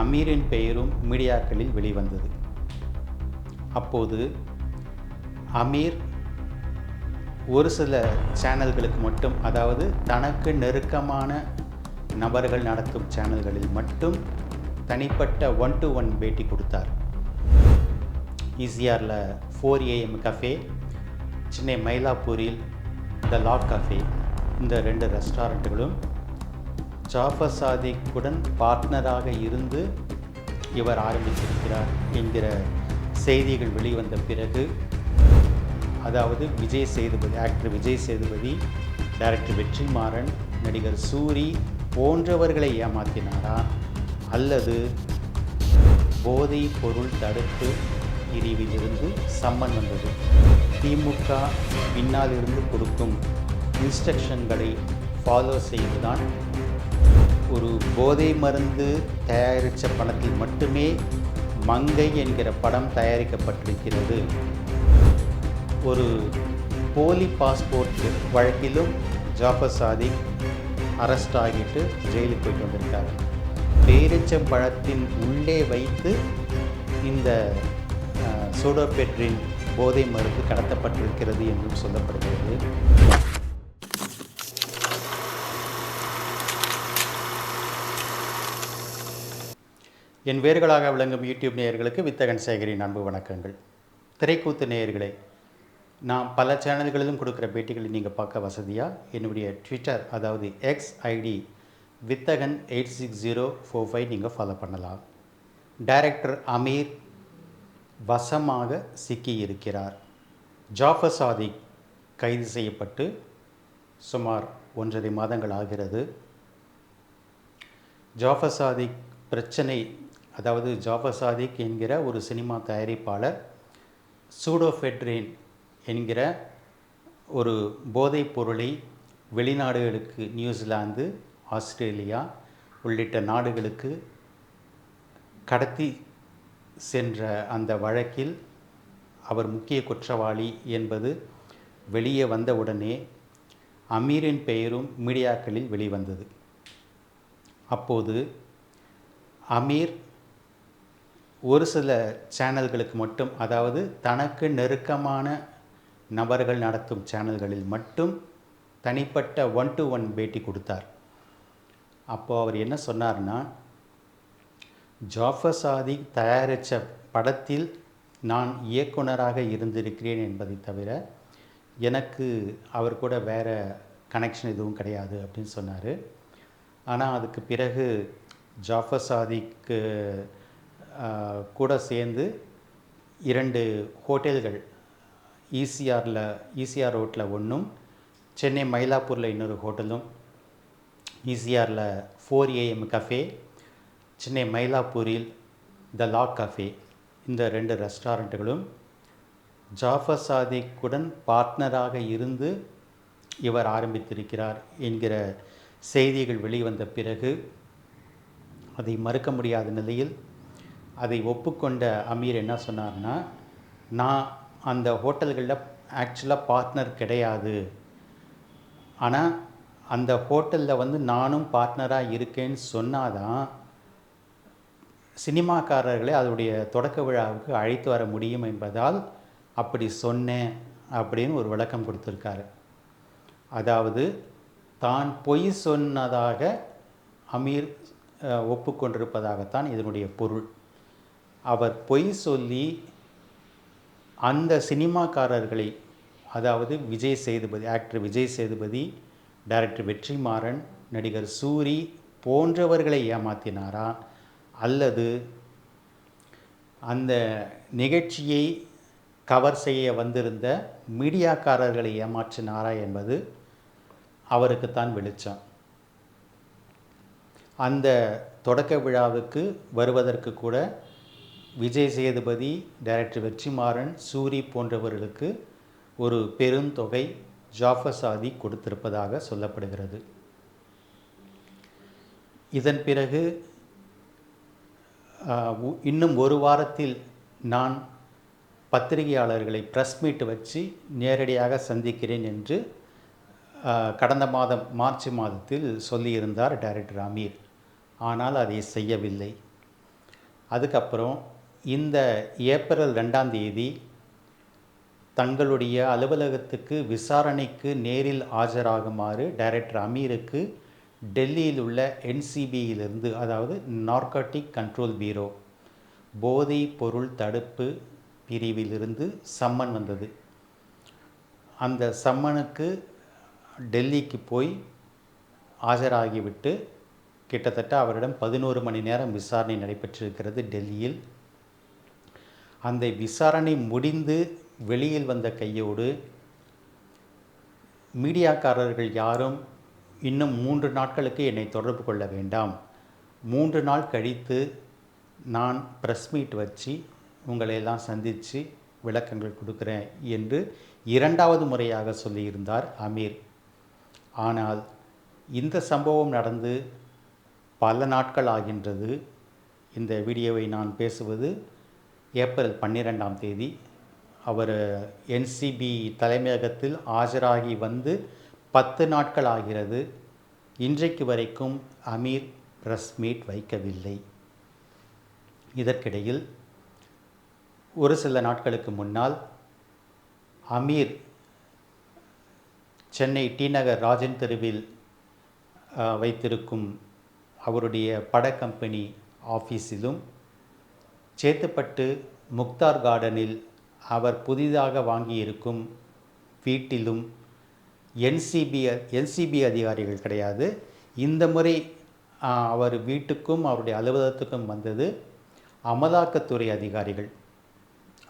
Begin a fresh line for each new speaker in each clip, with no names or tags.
அமீரின் பெயரும் மீடியாக்களில் வெளிவந்தது. அப்போது அமீர் ஒரு சில சேனல்களுக்கு மட்டும், அதாவது தனக்கு நெருக்கமான நபர்கள் நடத்தும் சேனல்களில் மட்டும் தனிப்பட்ட 1-to-1 பேட்டி கொடுத்தார். ஈசிஆரில் 4 AM கஃபே, சென்னை மயிலாப்பூரில் த லாக் கஃபே, இந்த 2 ரெஸ்டாரண்ட்டுகளும் ஜாஃபர் சாதிக்குடன் பார்ட்னராக இருந்து இவர் ஆரம்பித்திருக்கிறார் என்கிற செய்திகள் வெளிவந்த பிறகு, அதாவது ஆக்டர் விஜய் சேதுபதி, டைரக்டர் வெற்றிமாறன், நடிகர் சூரி போன்றவர்களை ஏமாற்றினாரா, அல்லது போதை பொருள் தடுப்பு பிரிவிலிருந்து சம்மன் வந்தது, திமுக பின்னால் இருந்து கொடுக்கும் இன்ஸ்ட்ரக்ஷன்களை ஃபாலோ செய்துதான் ஒரு போதை மருந்து தயாரித்த படத்தில் மட்டுமே மங்கை என்கிற படம் தயாரிக்கப்பட்டிருக்கிறது. ஒரு போலி பாஸ்போர்ட் வழக்கிலும் ஜாஃபர் சாதிக் அரெஸ்ட் ஆகிட்டு ஜெயிலுக்கு போயிட்டு வந்திருக்காரு. பேரிச்சம் பழத்தின் உள்ளே வைத்து இந்த சூடோபெட்ரின் போதை மருந்து கடத்தப்பட்டிருக்கிறது என்றும் சொல்லப்படுகிறது. என் வேர்களாக விளங்கும் யூடியூப் நேயர்களுக்கு வித்தகன் சேகரின் அன்பு வணக்கங்கள். திரைக்கூத்து நேயர்களே, நான் பல சேனல்களிலும் கொடுக்குற பேட்டிகளை நீங்கள் பார்க்க வசதியாக என்னுடைய ட்விட்டர், அதாவது எக்ஸ் ஐடி வித்தகன் 86045 நீங்கள் ஃபாலோ பண்ணலாம். டைரக்டர் அமீர் வசமாக சிக்கியிருக்கிறார். ஜாஃபர் சாதிக் கைது செய்யப்பட்டு சுமார் 1.5 மாதங்கள் ஆகிறது. ஜாஃபர் சாதிக் பிரச்சனை, அதாவது ஜாஃபர் சாதிக் என்கிற ஒரு சினிமா தயாரிப்பாளர் சூடோபெட்ரின் என்கிற ஒரு போதைப் பொருளை வெளிநாடுகளுக்கு, நியூசிலாந்து, ஆஸ்திரேலியா உள்ளிட்ட நாடுகளுக்கு கடத்தி சென்ற அந்த வழக்கில் அவர் முக்கிய குற்றவாளி என்பது வெளியே வந்தவுடனே அமீரின் பெயரும் மீடியாக்களில் வெளிவந்தது. அப்போது அமீர் ஒரு சில சேனல்களுக்கு மட்டும், அதாவது தனக்கு நெருக்கமான நபர்கள் நடத்தும் சேனல்களில் மட்டும் தனிப்பட்ட 1-to-1 பேட்டி கொடுத்தார். அப்போது அவர் என்ன சொன்னார்னா, ஜாஃபர் சாதிக் தயாரித்த படத்தில் நான் இயக்குனராக இருந்திருக்கிறேன் என்பதை தவிர எனக்கு அவர் கூட வேறு கனெக்ஷன் எதுவும் கிடையாது அப்படின்னு சொன்னார். ஆனால் அதுக்கு பிறகு ஜாஃபர் சாதிக்கு கூட சேர்ந்து 2 ஹோட்டல்கள், ஈசிஆர் ரோட்டில் ஒன்றும், சென்னை மயிலாப்பூரில் இன்னொரு ஹோட்டலும், ஈசிஆரில் 4 AM கஃபே, சென்னை மயிலாப்பூரில் த லாக் கஃபே, இந்த 2 ரெஸ்டாரண்ட்டுகளும் ஜாஃபர் சாதிக்குடன் பார்ட்னராக இருந்து இவர் ஆரம்பித்திருக்கிறார் என்கிற செய்திகள் வெளிவந்த பிறகு அதை மறுக்க முடியாத நிலையில் அதை ஒப்புக்கொண்ட அமீர் என்ன சொன்னார்னா, நான் அந்த ஹோட்டல்களில் ஆக்சுவலாக பார்ட்னர் கிடையாது, ஆனால் அந்த ஹோட்டலில் நானும் பார்ட்னராக இருக்கேன்னு சொன்னாதான் சினிமாக்காரர்களை அதனுடைய தொடக்க விழாவுக்கு அழைத்து வர முடியும் என்பதால் அப்படி சொன்னேன் அப்படின்னு ஒரு விளக்கம் கொடுத்துருக்காரு. அதாவது தான் பொய் சொன்னதாக அமீர் ஒப்புக்கொண்டிருப்பதாகத்தான் இதனுடைய பொருள். அவர் பொய் சொல்லி அந்த சினிமாக்காரர்களை, அதாவது ஆக்டர் விஜய் சேதுபதி, டைரக்டர் வெற்றிமாறன், நடிகர் சூரி போன்றவர்களை ஏமாற்றினாரா, அல்லது அந்த நிகழ்ச்சியை கவர் செய்ய வந்திருந்த மீடியாக்காரர்களை ஏமாற்றினாரா என்பது அவருக்குத்தான் வெளிச்சம். அந்த தொடக்க விழாவுக்கு வருவதற்கு கூட விஜய் சேதுபதி, டைரக்டர் வெற்றிமாறன், சூரி போன்றவர்களுக்கு ஒரு பெருந்தொகை ஜாஃபர் சாதிக் கொடுத்திருப்பதாக சொல்லப்படுகிறது. இதன் பிறகு இன்னும் ஒரு வாரத்தில் நான் பத்திரிகையாளர்களை ப்ரெஸ் மீட் வச்சு நேரடியாக சந்திக்கிறேன் என்று கடந்த மாதம் மார்ச் மாதத்தில் சொல்லியிருந்தார் டைரக்டர் அமீர். ஆனால் அதை செய்யவில்லை. அதுக்கப்புறம் இந்த ஏப்ரல் 2ஆம் தேதி தங்களுடைய அலுவலகத்துக்கு விசாரணைக்கு நேரில் ஆஜராகுமாறு டைரக்டர் அமீருக்கு டெல்லியில் உள்ள என்சிபியிலிருந்து, அதாவது நார்கோட்டிக் கண்ட்ரோல் பீரோ, போதைப் பொருள் தடுப்பு பிரிவிலிருந்து சம்மன் வந்தது. அந்த சம்மனுக்கு டெல்லிக்கு போய் ஆஜராகிவிட்டு கிட்டத்தட்ட அவரிடம் 11 மணி நேரம் விசாரணை நடைபெற்றிருக்கிறது டெல்லியில். அந்த விசாரணை முடிந்து வெளியில் வந்த கையோடு மீடியாக்காரர்கள் யாரும் இன்னும் 3 நாட்களுக்கு என்னை தொடர்பு கொள்ள வேண்டாம், 3 நாள் கழித்து நான் ப்ரெஸ் மீட் வச்சு உங்களையெல்லாம் சந்தித்து விளக்கங்கள் கொடுக்குறேன் என்று 2வது முறையாக சொல்லியிருந்தார் அமீர். ஆனால் இந்த சம்பவம் நடந்து பல நாட்கள் ஆகின்றது. இந்த வீடியோவை நான் பேசுவது ஏப்ரல் 12ஆம் தேதி. அவர் என்சிபி தலைமையகத்தில் ஆஜராகி வந்து 10 நாட்கள் ஆகிறது. இன்றைக்கு வரைக்கும் அமீர் ப்ரெஸ் மீட் வைக்கவில்லை. இதற்கிடையில் ஒரு சில நாட்களுக்கு முன்னால் அமீர் சென்னை டி நகர் ராஜன் தெருவில் வைத்திருக்கும் அவருடைய பட கம்பெனி ஆஃபீஸிலும், சேத்துப்பட்டு முக்தார் கார்டனில் அவர் புதிதாக வாங்கியிருக்கும் வீட்டிலும் என்சிபி அதிகாரிகள் கிடையாது. இந்த முறை அவர் வீட்டுக்கும் அவருடைய அலுவலகத்துக்கும் வந்தது அமலாக்கத்துறை அதிகாரிகள்,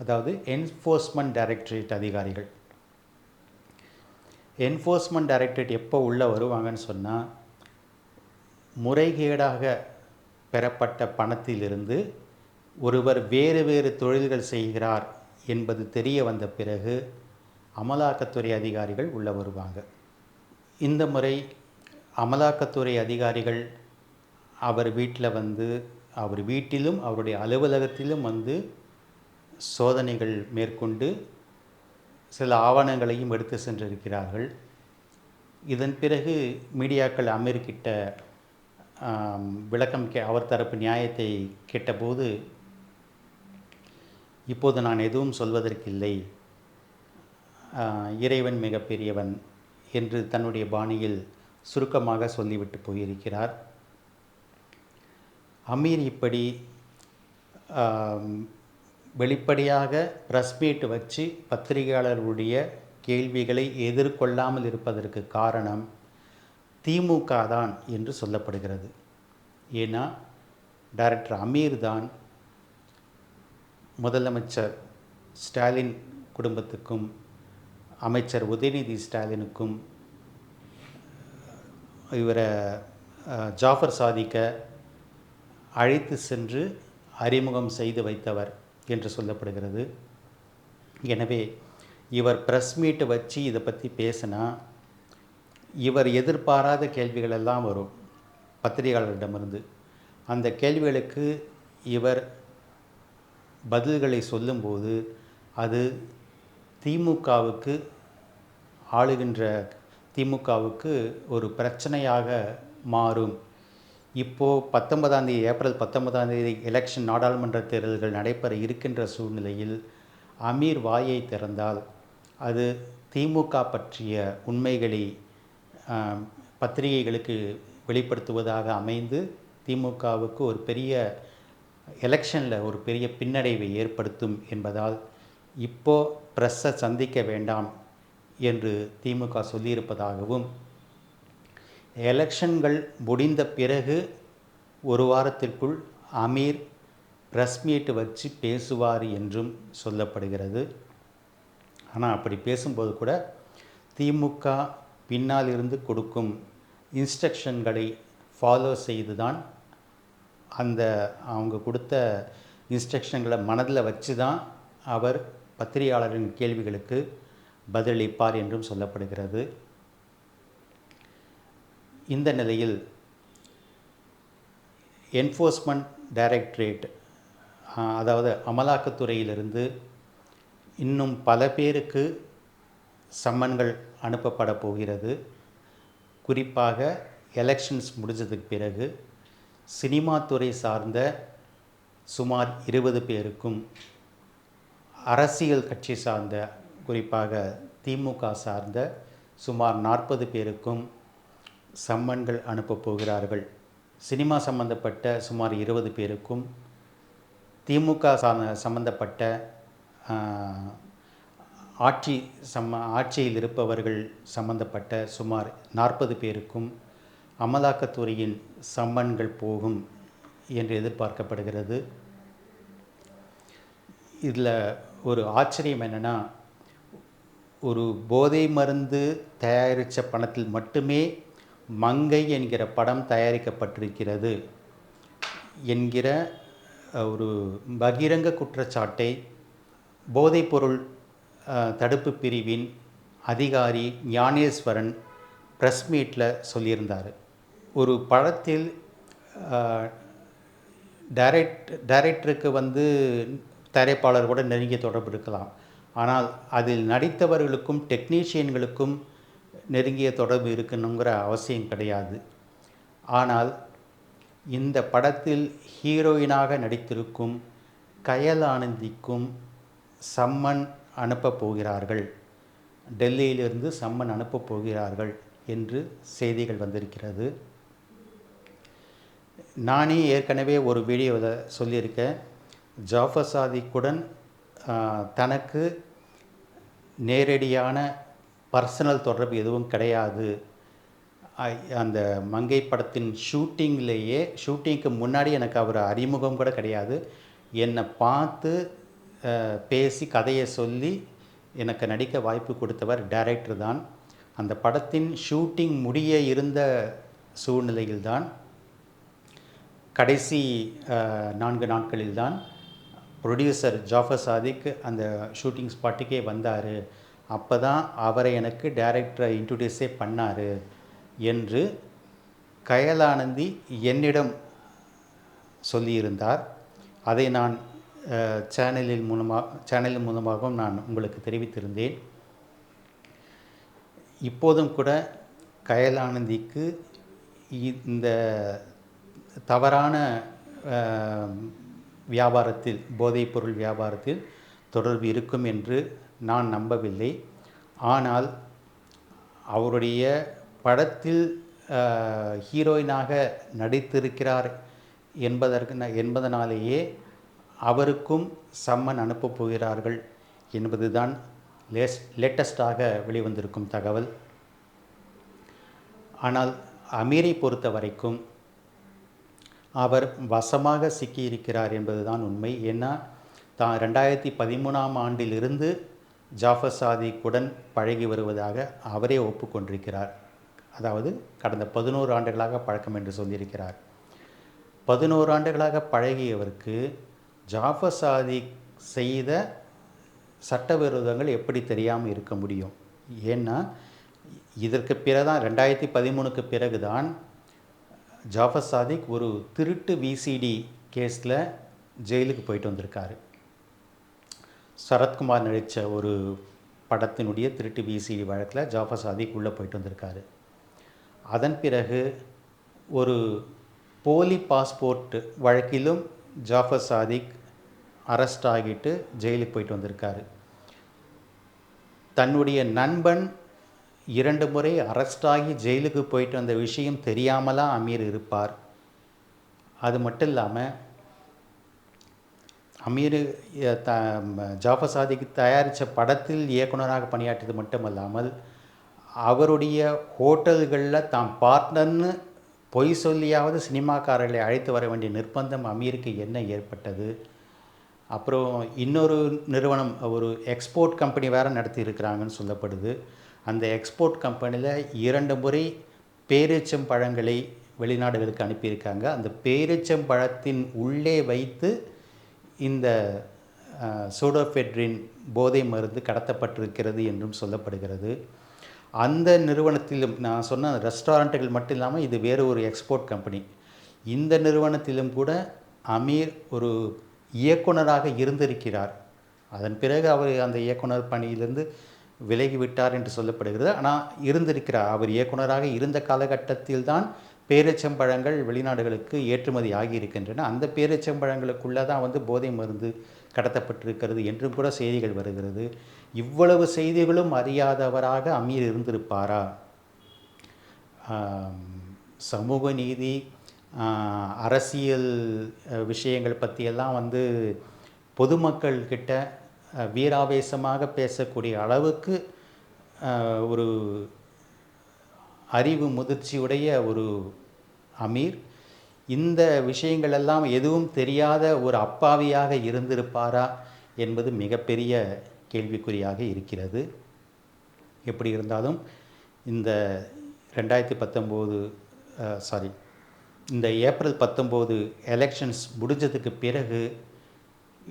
அதாவது என்ஃபோர்ஸ்மெண்ட் டைரக்டரேட் அதிகாரிகள். என்ஃபோர்ஸ்மெண்ட் டைரக்டரேட் எப்போ உள்ளே வருவாங்கன்னு சொன்னால், முறைகேடாக பெறப்பட்ட பணத்திலிருந்து ஒருவர் வேறு வேறு தொழில்கள் செய்கிறார் என்பது தெரிய வந்த பிறகு அமலாக்கத்துறை அதிகாரிகள் உள்ளே வருவாங்க. இந்த முறை அமலாக்கத்துறை அதிகாரிகள் அவர் வீட்டில் வந்து, அவர் வீட்டிலும் அவருடைய அலுவலகத்திலும் வந்து சோதனைகள் மேற்கொண்டு சில ஆவணங்களையும் எடுத்து சென்றிருக்கிறார்கள். இதன் பிறகு மீடியாக்கள் அமீர்கிட்ட விளக்கம் அவர் தரப்பு நியாயத்தை கேட்டபோது, இப்போது நான் எதுவும் சொல்வதற்கில்லை, இறைவன் மிகப்பெரியவன் என்று தன்னுடைய பாணியில் சுருக்கமாக சொல்லிவிட்டு போயிருக்கிறார். அமீர் இப்படி வெளிப்படையாக ப்ரெஸ் மீட் வச்சு பத்திரிகையாளர்களுடைய கேள்விகளை எதிர்கொள்ளாமல் இருப்பதற்கு காரணம் திமுக தான் என்று சொல்லப்படுகிறது. ஏன்னா டைரக்டர் அமீர் தான் முதலமைச்சர் ஸ்டாலின் குடும்பத்துக்கும் அமைச்சர் உதயநிதி ஸ்டாலினுக்கும் இவரை ஜாஃபர் சாதிக்கை அழைத்து சென்று அறிமுகம் செய்து வைத்தவர் என்று சொல்லப்படுகிறது. எனவே இவர் ப்ரெஸ் மீட்டை வச்சு இதை பற்றி பேசினா இவர் எதிர்பாராத கேள்விகள் எல்லாம் வரும் பத்திரிகையாளர்களிடமிருந்து. அந்த கேள்விகளுக்கு இவர் பதில்களை சொல்லும்போது அது திமுகவுக்கு, ஆளுகின்ற திமுகவுக்கு ஒரு பிரச்சனையாக மாறும். இப்போது 19ஆம் தேதி, ஏப்ரல் 19ஆம் தேதி எலெக்ஷன், நாடாளுமன்ற தேர்தல்கள் நடைபெற இருக்கின்ற சூழ்நிலையில் அமீர் வாயை திறந்தால் அது திமுக பற்றிய உண்மைகளை பத்திரிகைகளுக்கு வெளிப்படுத்துவதாக அமைந்து திமுகவுக்கு ஒரு பெரிய எலெக்ஷனில் ஒரு பெரிய பின்னடைவை ஏற்படுத்தும் என்பதால் இப்போது ப்ரெஸ்ஸை சந்திக்க வேண்டாம் என்று திமுக சொல்லியிருப்பதாகவும், எலெக்ஷன்கள் முடிந்த பிறகு ஒரு வாரத்திற்குள் அமீர் ப்ரெஸ் மீட் வச்சு பேசுவார் என்றும் சொல்லப்படுகிறது. ஆனால் அப்படி பேசும்போது கூட திமுக பின்னால் இருந்து கொடுக்கும் இன்ஸ்ட்ரக்ஷன்களை ஃபாலோ செய்து தான், அவங்க கொடுத்த இன்ஸ்ட்ரக்ஷன்களை மனதில் வச்சு தான் அவர் பத்திரிகையாளரின் கேள்விகளுக்கு பதிலளிப்பார் என்றும் சொல்லப்படுகிறது. இந்த நிலையில் என்ஃபோர்ஸ்மெண்ட் டைரக்டரேட், அதாவது அமலாக்கத்துறையிலிருந்து இன்னும் பல பேருக்கு சம்மன்கள் அனுப்பப்பட போகிறது. குறிப்பாக எலெக்ஷன்ஸ் முடிஞ்சதுக்கு பிறகு சினிமா துறை சார்ந்த சுமார் 20 பேருக்கும், அரசியல் கட்சி சார்ந்த, குறிப்பாக திமுக சார்ந்த சுமார் 40 பேருக்கும் சம்மன்கள் அனுப்பப் போகிறார்கள். சினிமா சம்பந்தப்பட்ட சுமார் 20 பேருக்கும், திமுக சம்பந்தப்பட்ட ஆட்சியில் இருப்பவர்கள் சம்பந்தப்பட்ட சுமார் 40 பேருக்கும் அமலாக்கத்துறையின் சம்மன்கள் போகும் என்று எதிர்பார்க்கப்படுகிறது. இதில் ஒரு ஆச்சரியம் என்னென்னா, ஒரு போதை மருந்து தயாரித்த பணத்தில் மட்டுமே மங்கை என்கிற படம் தயாரிக்கப்பட்டிருக்கிறது என்கிற ஒரு பகிரங்க குற்றச்சாட்டை போதைப்பொருள் தடுப்பு பிரிவின் அதிகாரி ஞானேஸ்வரன் ப்ரெஸ் மீட்டில் சொல்லியிருந்தார். ஒரு படத்தில் டைரக்டருக்கு தயாரிப்பாளர் கூட நெருங்கிய தொடர்பு இருக்கலாம். ஆனால் அதில் நடித்தவர்களுக்கும் டெக்னீஷியன்களுக்கும் நெருங்கிய தொடர்பு இருக்கணுங்கிற அவசியம் கிடையாது. ஆனால் இந்த படத்தில் ஹீரோயினாக நடித்திருக்கும் கயல் ஆனந்திக்கும் சம்மன் அனுப்பப் போகிறார்கள், டெல்லியிலிருந்து சம்மன் அனுப்பப் போகிறார்கள் என்று செய்திகள் வந்திருக்கிறது. நானே ஏற்கனவே ஒரு வீடியோவில் சொல்லியிருக்கேன், ஜாஃபர் சாதிக்குடன் தனக்கு நேரடியான பர்சனல் தொடர்பு எதுவும் கிடையாது. அந்த மங்கை படத்தின் ஷூட்டிங்க்கு முன்னாடி எனக்கு அவர் அறிமுகம் கூட கிடையாது. என்னை பார்த்து பேசி கதையை சொல்லி எனக்கு நடிக்க வாய்ப்பு கொடுத்தவர் டைரக்டர் தான். அந்த படத்தின் ஷூட்டிங் முடிய இருந்த சூழ்நிலையில்தான், கடைசி 4 நாட்களில்தான் ப்ரொடியூசர் ஜாஃபர் சாதிக் அந்த ஷூட்டிங் ஸ்பாட்டுக்கே வந்தார். அப்போ தான் அவரை எனக்கு டைரக்டரை இன்ட்ரடியூஸே பண்ணார் என்று கயலானந்தி என்னிடம் சொல்லியிருந்தார். அதை நான் சேனலின் மூலமாகவும் நான் உங்களுக்கு தெரிவித்திருந்தேன். இப்போதும் கூட கயலானந்திக்கு இந்த தவறான வியாபாரத்தில், போதைப்பொருள் வியாபாரத்தில் தொடர்பு இருக்கும் என்று நான் நம்பவில்லை. ஆனால் அவருடைய படத்தில் ஹீரோயினாக நடித்திருக்கிறார் என்பதனாலேயே அவருக்கும் சம்மன் அனுப்பப் போகிறார்கள் என்பதுதான் லேட்டஸ்டாக வெளிவந்திருக்கும் தகவல். ஆனால் அமீரை பொறுத்த வரைக்கும் அவர் வசமாக சிக்கியிருக்கிறார் என்பதுதான் உண்மை. ஏன்னா தான் 2013ஆம் ஆண்டிலிருந்து ஜாஃபர் சாதிக்குடன் பழகி வருவதாக அவரே ஒப்புக்கொண்டிருக்கிறார். அதாவது கடந்த 11 ஆண்டுகளாக பழக்கம் என்று சொல்லியிருக்கிறார். 11 ஆண்டுகளாக பழகியவருக்கு ஜாஃபர் சாதிக் செய்த சட்டவிரோதங்கள் எப்படி தெரியாமல் இருக்க முடியும்? ஏன்னா இதற்கு பிறகுதான் 2013க்கு பிறகுதான் ஜாஃபர் சாதிக் ஒரு திருட்டு விசிடி கேஸில் ஜெயிலுக்கு போயிட்டு வந்திருக்காரு. சரத்குமார் நடித்த ஒரு படத்தினுடைய திருட்டு விசிடி வழக்கில் ஜாஃபர் சாதிக் உள்ளே போயிட்டு வந்திருக்காரு. அதன் பிறகு ஒரு போலி பாஸ்போர்ட் வழக்கிலும் ஜாஃபர் சாதிக் அரெஸ்ட் ஆகிட்டு ஜெயிலுக்கு போயிட்டு வந்திருக்காரு. தன்னுடைய நண்பன் 2 முறை அரெஸ்ட் ஆகி ஜெயிலுக்கு போயிட்டு வந்த விஷயம் தெரியாமலாம் அமீர் இருப்பார். அது மட்டும் இல்லாமல் அமீர் ஜாஃபர் சாதிக் தயாரித்த படத்தில் இயக்குனராக பணியாற்றியது மட்டுமல்லாமல் அவருடைய ஹோட்டல்களில் தாம் பார்ட்னர்னு பொய் சொல்லியாவது சினிமாக்காரர்களை அழைத்து வர வேண்டிய நிர்பந்தம் அமீருக்கு என்ன ஏற்பட்டது? அப்புறம் இன்னொரு நிறுவனம், ஒரு எக்ஸ்போர்ட் கம்பெனி வேறு நடத்தி இருக்கிறாங்கன்னு சொல்லப்படுது. அந்த எக்ஸ்போர்ட் கம்பெனியில் 2 முறை பேரீச்சம் பழங்களை வெளிநாடுகளுக்கு அனுப்பியிருக்காங்க. அந்த பேரீச்சம் பழத்தின் உள்ளே வைத்து இந்த சூடோஃபெட்ரின் போதை மருந்து கடத்தப்பட்டிருக்கிறது என்றும் சொல்லப்படுகிறது. அந்த நிறுவனத்திலும், நான் சொன்ன ரெஸ்டாரண்ட்டுகள் மட்டும் இல்லாமல் இது வேறு ஒரு எக்ஸ்போர்ட் கம்பெனி, இந்த நிறுவனத்திலும் கூட அமீர் ஒரு இயக்குனராக இருந்திருக்கிறார். அதன் பிறகு அவர் அந்த இயக்குனர் பணியிலிருந்து விலகிவிட்டார் என்று சொல்லப்படுகிறது. ஆனால் இருந்திருக்கிறார். அவர் இயக்குனராக இருந்த காலகட்டத்தில் தான் பேரீச்சம்பழங்கள் வெளிநாடுகளுக்கு ஏற்றுமதி ஆகியிருக்கின்றன. அந்த பேரீச்சம்பழங்களுக்குள்ளே தான் வந்து போதை மருந்து கடத்தப்பட்டிருக்கிறது என்றும் கூட செய்திகள் வருகிறது. இவ்வளவு செய்திகளும் அறியாதவராக அமீர் இருந்திருப்பாரா? சமூக நீதி, அரசியல் விஷயங்கள் பற்றியெல்லாம் வந்து பொதுமக்கள் கிட்ட வீராவேசமாக பேசக்கூடிய அளவுக்கு ஒரு அறிவு முதிர்ச்சியுடைய ஒரு அமீர் இந்த விஷயங்களெல்லாம் எதுவும் தெரியாத ஒரு அப்பாவியாக இருந்திருப்பாரா என்பது மிகப்பெரிய கேள்விக்குறியாக இருக்கிறது. எப்படி இருந்தாலும் இந்த 2019 இந்த ஏப்ரல் 19 எலெக்ஷன்ஸ் முடிஞ்சதுக்கு பிறகு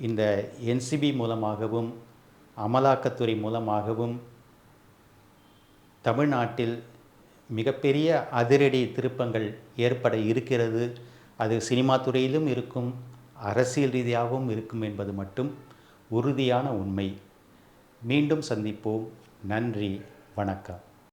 இந்த என்சிபி மூலமாகவும் அமலாக்கத்துறை மூலமாகவும் தமிழ்நாட்டில் மிகப்பெரிய அதிரடி திருப்பங்கள் ஏற்பட இருக்கிறது. அது சினிமா துறையிலும் இருக்கும், அரசியல் ரீதியாகவும் இருக்கும் என்பது மட்டும் உறுதியான உண்மை. மீண்டும் சந்திப்போம். நன்றி, வணக்கம்.